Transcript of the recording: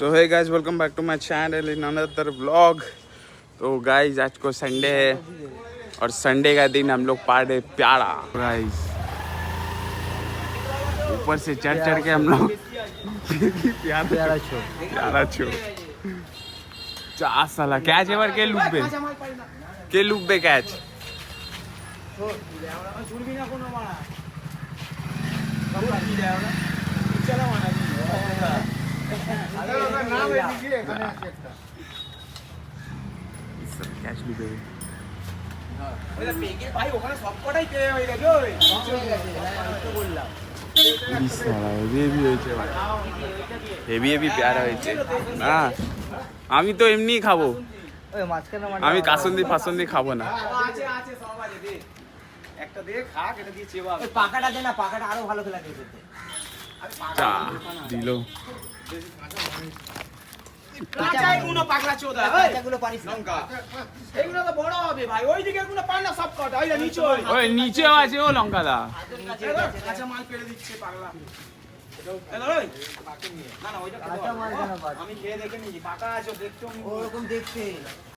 तो है guys, welcome back to my channel in another vlog. तो गाइस आज को संडे है और संडे का दिन हम लोग पार्ट है प्यारा। गाइस ऊपर से चढ़ चढ़ के हम लोग प्यारा छो चा साला कैच एवर के लुक बे कैच ক্যাচ লুকে ভাই ওখানে সবকটাই পেয়ে হয়ে গেছে ওই বললাম হেভি হয়েছে ভাই, হেভি প্যারা হয়েছে। না আমি তো এমনি খাবো, আমি কাসন্দি ফাসন্দি খাবো না। একটা দিয়ে খাক, এটা দিয়ে চেবা পাকাটা দে না, পাকাটা আরো ভালো খেলা দিতে চা দিল। কাঁচাগুলো পাগলা চোদা, কাঁচাগুলো পারিস লঙ্কা, এগুলো তো বড় হবে ভাই। ওই দিকে গুলো পান না সব কটা, ওই নিচে ওই নিচে আছে ও লঙ্কা দা, কাঁচা মাল পেড়ে দিচ্ছে পাগলা। না না ওইটা কাঁচা মাল কেন, আমি খেয়ে দেখে নিয়েছি পাকা আছে, দেখছো ওরকম দেখতে।